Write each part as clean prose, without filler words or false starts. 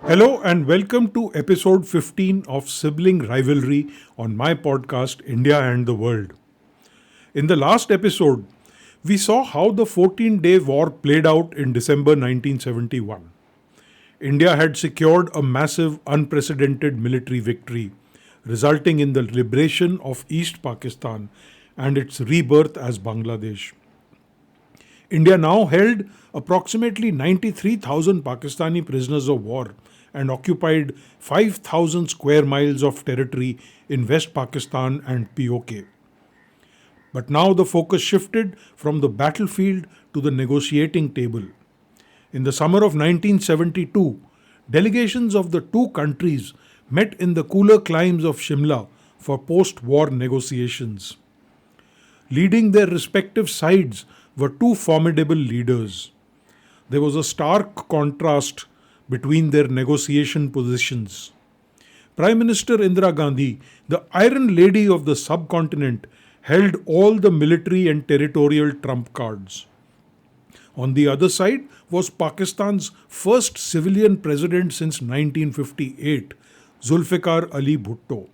Hello and welcome to episode 15 of Sibling Rivalry on my podcast India and the World. In the last episode, we saw how the 14-day war played out in December 1971. India had secured a massive, unprecedented military victory, resulting in the liberation of East Pakistan and its rebirth as Bangladesh. India now held approximately 93,000 Pakistani prisoners of war and occupied 5,000 square miles of territory in West Pakistan and POK. But now the focus shifted from the battlefield to the negotiating table. In the summer of 1972, delegations of the two countries met in the cooler climes of Shimla for post war negotiations. Leading their respective sides were two formidable leaders. There was a stark contrast between their negotiation positions. Prime Minister Indira Gandhi, the Iron Lady of the subcontinent, held all the military and territorial trump cards. On the other side was Pakistan's first civilian president since 1958, Zulfikar Ali Bhutto.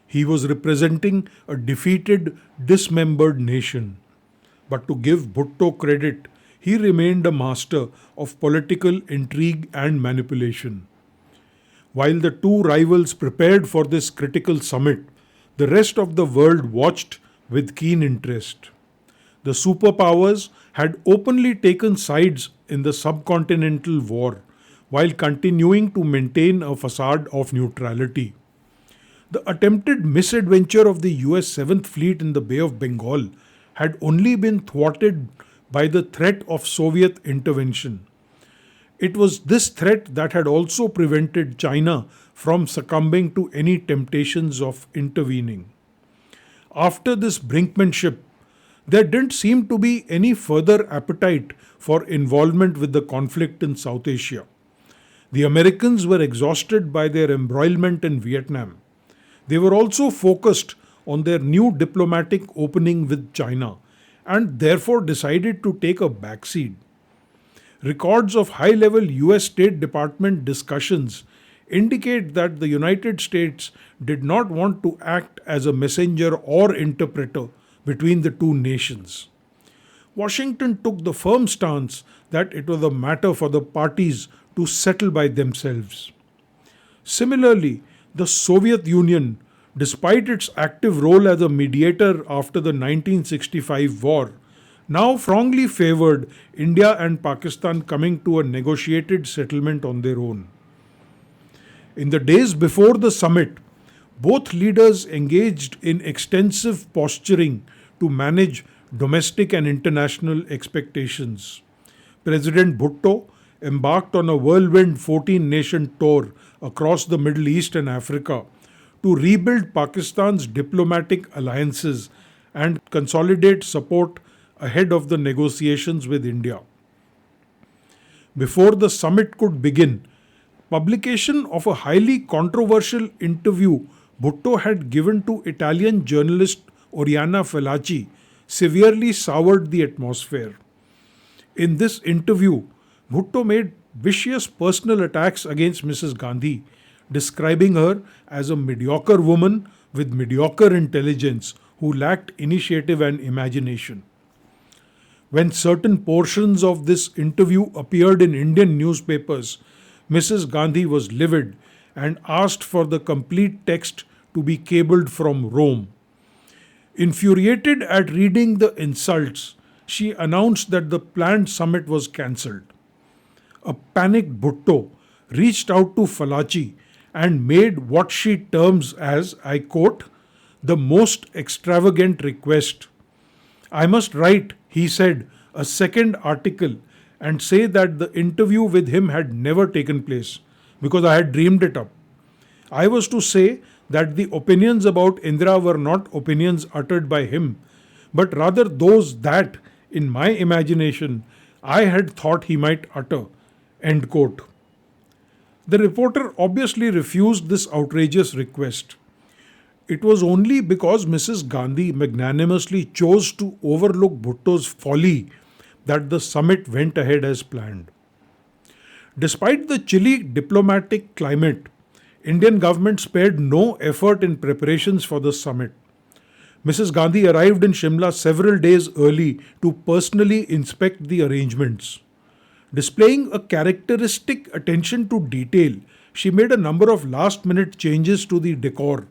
He was representing a defeated, dismembered nation. But to give Bhutto credit, he remained a master of political intrigue and manipulation. While the two rivals prepared for this critical summit, the rest of the world watched with keen interest. The superpowers had openly taken sides in the subcontinental war while continuing to maintain a facade of neutrality. The attempted misadventure of the US 7th Fleet in the Bay of Bengal had only been thwarted by the threat of Soviet intervention. It was this threat that had also prevented China from succumbing to any temptations of intervening. After this brinkmanship, there didn't seem to be any further appetite for involvement with the conflict in South Asia. The Americans were exhausted by their embroilment in Vietnam. They were also focused on their new diplomatic opening with China and therefore decided to take a backseat. Records of high level US State Department discussions indicate that the United States did not want to act as a messenger or interpreter between the two nations. Washington took the firm stance that it was a matter for the parties to settle by themselves. Similarly, the Soviet Union, despite its active role as a mediator after the 1965 war, now strongly favored India and Pakistan coming to a negotiated settlement on their own. In the days before the summit, both leaders engaged in extensive posturing to manage domestic and international expectations. President Bhutto embarked on a whirlwind 14-nation tour across the Middle East and Africa to rebuild Pakistan's diplomatic alliances and consolidate support ahead of the negotiations with India. Before the summit could begin, publication of a highly controversial interview Bhutto had given to Italian journalist Oriana Fallaci severely soured the atmosphere. In this interview, Bhutto made vicious personal attacks against Mrs. Gandhi, describing her as a mediocre woman with mediocre intelligence who lacked initiative and imagination. When certain portions of this interview appeared in Indian newspapers, Mrs. Gandhi was livid and asked for the complete text to be cabled from Rome. Infuriated at reading the insults, she announced that the planned summit was cancelled. A panicked Bhutto reached out to Fallaci and made what she terms as, I quote, the most extravagant request. I must write, he said, a second article and say that the interview with him had never taken place because I had dreamed it up. I was to say that the opinions about Indira were not opinions uttered by him, but rather those that, in my imagination, I had thought he might utter. End quote. The reporter obviously refused this outrageous request. It was only because Mrs. Gandhi magnanimously chose to overlook Bhutto's folly that the summit went ahead as planned. Despite the chilly diplomatic climate, Indian government spared no effort in preparations for the summit. Mrs. Gandhi arrived in Shimla several days early to personally inspect the arrangements. Displaying a characteristic attention to detail, she made a number of last minute changes to the decor,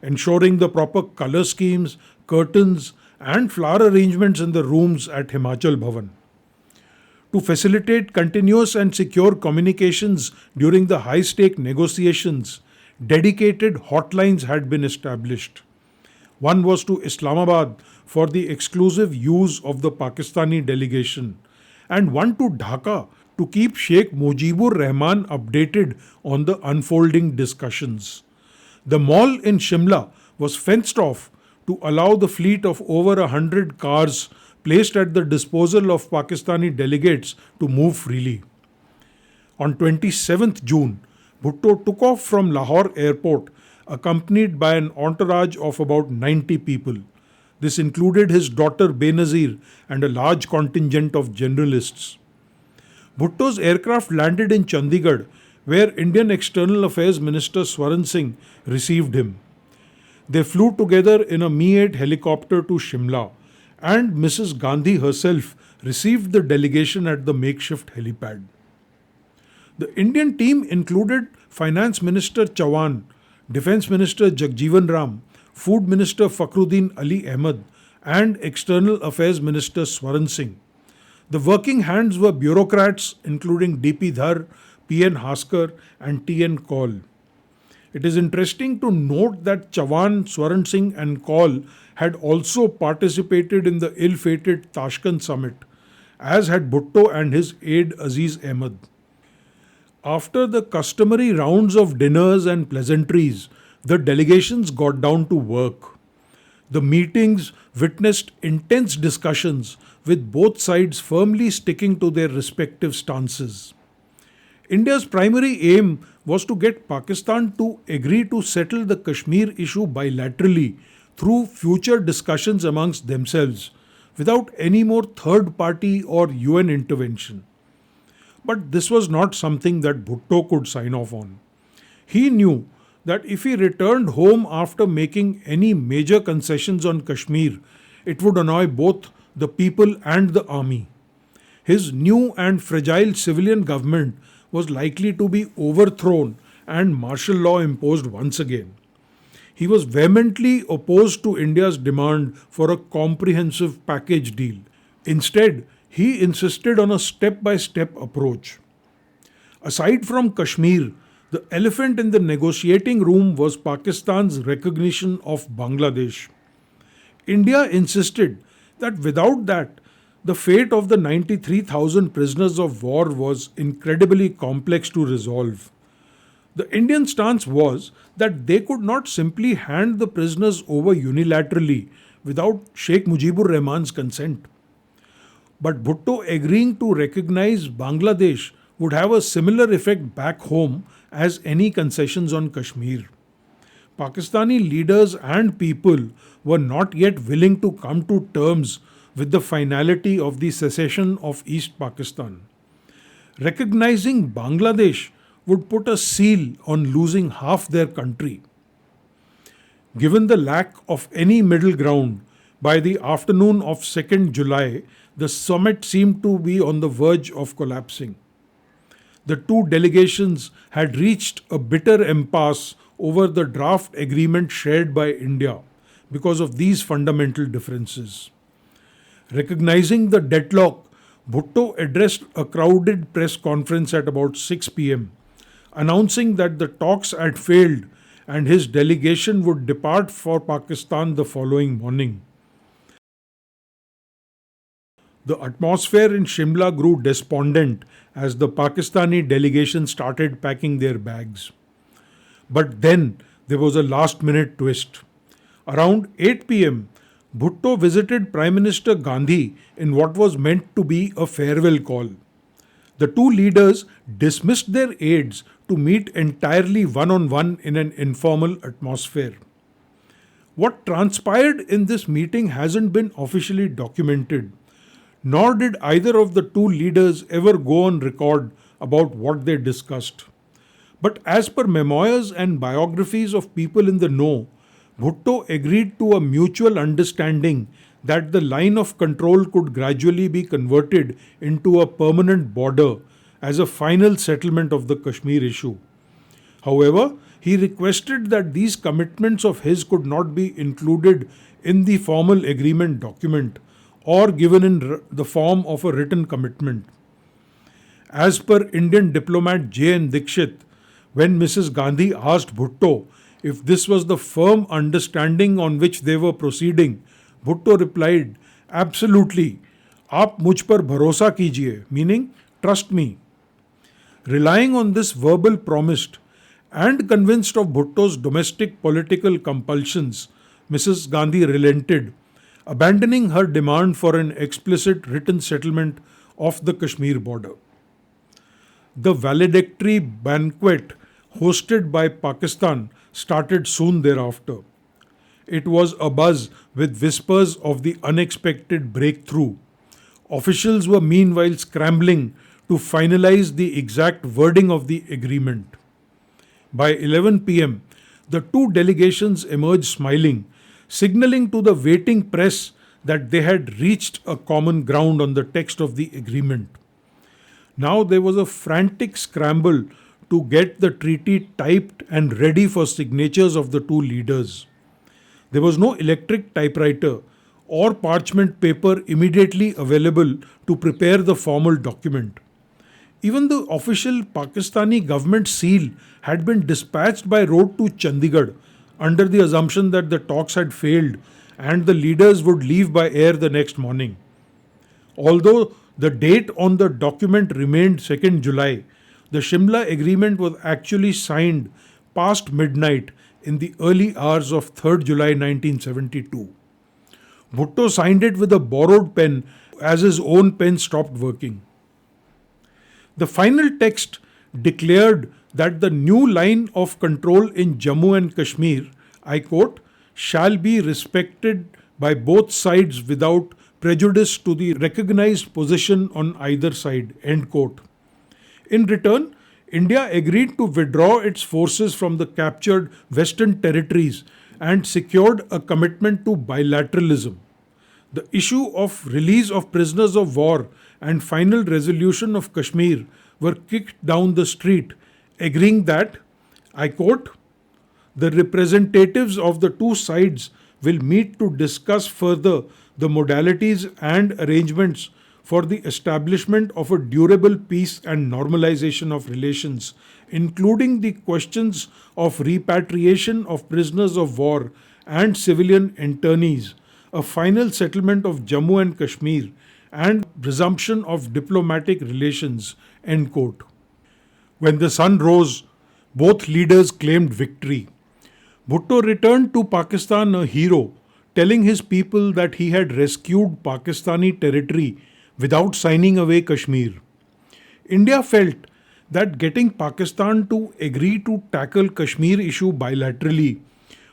ensuring the proper color schemes, curtains, and flower arrangements in the rooms at Himachal Bhavan. To facilitate continuous and secure communications during the high stake negotiations, dedicated hotlines had been established. One was to Islamabad for the exclusive use of the Pakistani delegation, and one to Dhaka to keep Sheikh Mujibur Rahman updated on the unfolding discussions. The mall in Shimla was fenced off to allow the fleet of over 100 cars placed at the disposal of Pakistani delegates to move freely. On 27th June, Bhutto took off from Lahore airport accompanied by an entourage of about 90 people. This included his daughter Benazir and a large contingent of journalists. Bhutto's aircraft landed in Chandigarh, where Indian External Affairs Minister Swaran Singh received him. They flew together in a Mi-8 helicopter to Shimla, and Mrs. Gandhi herself received the delegation at the makeshift helipad. The Indian team included Finance Minister Chauhan, Defence Minister Jagjeevan Ram, Food Minister Fakhruddin Ali Ahmed, and External Affairs Minister Swaran Singh. The working hands were bureaucrats including D.P. Dhar, P.N. Haskar, and T.N. Kaul. It is interesting to note that Chauhan, Swaran Singh, and Kaul had also participated in the ill-fated Tashkent summit, as had Bhutto and his aide Aziz Ahmed. After the customary rounds of dinners and pleasantries, the delegations got down to work. The meetings witnessed intense discussions, with both sides firmly sticking to their respective stances. India's primary aim was to get Pakistan to agree to settle the Kashmir issue bilaterally through future discussions amongst themselves, without any more third party or UN intervention. But this was not something that Bhutto could sign off on. He knew that if he returned home after making any major concessions on Kashmir, it would annoy both the people and the army. His new and fragile civilian government was likely to be overthrown and martial law imposed once again. He was vehemently opposed to India's demand for a comprehensive package deal. Instead, he insisted on a step-by-step approach. Aside from Kashmir, the elephant in the negotiating room was Pakistan's recognition of Bangladesh. India insisted that without that, the fate of the 93,000 prisoners of war was incredibly complex to resolve. The Indian stance was that they could not simply hand the prisoners over unilaterally without Sheikh Mujibur Rahman's consent. But Bhutto agreeing to recognize Bangladesh would have a similar effect back home as any concessions on Kashmir. Pakistani leaders and people were not yet willing to come to terms with the finality of the secession of East Pakistan. Recognizing Bangladesh would put a seal on losing half their country. Given the lack of any middle ground, by the afternoon of 2nd July, the summit seemed to be on the verge of collapsing. The two delegations had reached a bitter impasse over the draft agreement shared by India because of these fundamental differences. Recognizing the deadlock, Bhutto addressed a crowded press conference at about 6 p.m., announcing that the talks had failed and his delegation would depart for Pakistan the following morning. The atmosphere in Shimla grew despondent as the Pakistani delegation started packing their bags. But then there was a last-minute twist. Around 8 p.m., Bhutto visited Prime Minister Gandhi in what was meant to be a farewell call. The two leaders dismissed their aides to meet entirely one-on-one in an informal atmosphere. What transpired in this meeting hasn't been officially documented, nor did either of the two leaders ever go on record about what they discussed. But as per memoirs and biographies of people in the know, Bhutto agreed to a mutual understanding that the line of control could gradually be converted into a permanent border as a final settlement of the Kashmir issue. However, he requested that these commitments of his could not be included in the formal agreement document or given in the form of a written commitment. As per Indian diplomat J. N. Dixit, when Mrs. Gandhi asked Bhutto if this was the firm understanding on which they were proceeding, Bhutto replied, "Absolutely. आप मुझ पर भरोसा कीजिए," meaning, "Trust me." Relying on this verbal promise and convinced of Bhutto's domestic political compulsions, Mrs. Gandhi relented, abandoning her demand for an explicit written settlement of the Kashmir border. The valedictory banquet hosted by Pakistan started soon thereafter. It was abuzz with whispers of the unexpected breakthrough. Officials were meanwhile scrambling to finalize the exact wording of the agreement. By 11 pm, the two delegations emerged smiling, signaling to the waiting press that they had reached a common ground on the text of the agreement. Now there was a frantic scramble to get the treaty typed and ready for signatures of the two leaders. There was no electric typewriter or parchment paper immediately available to prepare the formal document. Even the official Pakistani government seal had been dispatched by road to Chandigarh under the assumption that the talks had failed and the leaders would leave by air the next morning. Although the date on the document remained 2nd July, the Shimla agreement was actually signed past midnight in the early hours of 3rd July 1972. Bhutto signed it with a borrowed pen as his own pen stopped working. The final text declared that the new line of control in Jammu and Kashmir, I quote, shall be respected by both sides without prejudice to the recognized position on either side, end quote. In return, India agreed to withdraw its forces from the captured Western territories and secured a commitment to bilateralism. The issue of release of prisoners of war and final resolution of Kashmir were kicked down the street, agreeing that, I quote, the representatives of the two sides will meet to discuss further the modalities and arrangements for the establishment of a durable peace and normalization of relations, including the questions of repatriation of prisoners of war and civilian internees, a final settlement of Jammu and Kashmir, and resumption of diplomatic relations, end quote. When the sun rose, both leaders claimed victory. Bhutto returned to Pakistan a hero, telling his people that he had rescued Pakistani territory without signing away Kashmir. India felt that getting Pakistan to agree to tackle Kashmir issue bilaterally,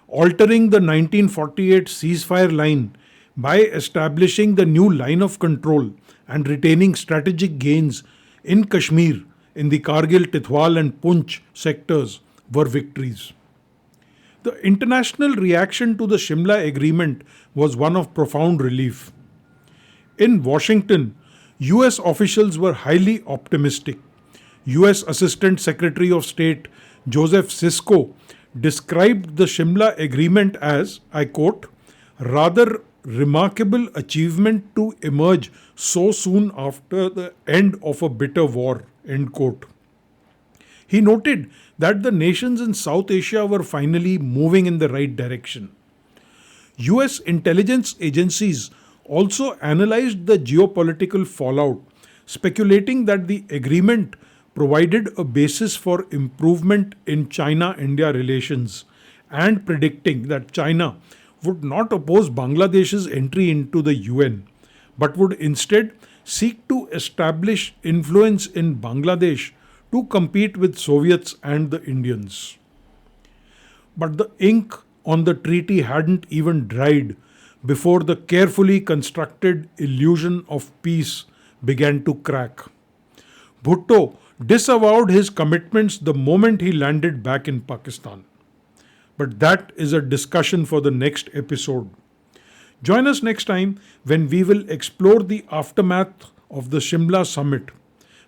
altering the 1948 ceasefire line by establishing the new line of control and retaining strategic gains in Kashmir in the Kargil, Tithwal and Punch sectors were victories. The international reaction to the Shimla agreement was one of profound relief. In Washington, US officials were highly optimistic. US Assistant Secretary of State Joseph Sisko described the Shimla agreement as, I quote, rather remarkable achievement to emerge so soon after the end of a bitter war, end quote. He noted that the nations in South Asia were finally moving in the right direction. US intelligence agencies also analyzed the geopolitical fallout, speculating that the agreement provided a basis for improvement in China-India relations and predicting that China would not oppose Bangladesh's entry into the UN, but would instead seek to establish influence in Bangladesh to compete with Soviets and the Indians. But the ink on the treaty hadn't even dried before the carefully constructed illusion of peace began to crack. Bhutto disavowed his commitments the moment he landed back in Pakistan. But that is a discussion for the next episode. Join us next time when we will explore the aftermath of the Shimla summit.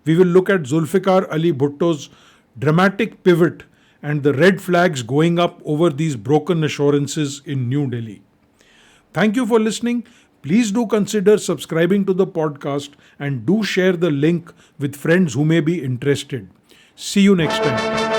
We will look at Zulfikar Ali Bhutto's dramatic pivot and the red flags going up over these broken assurances in New Delhi. Thank you for listening. Please do consider subscribing to the podcast and do share the link with friends who may be interested. See you next time.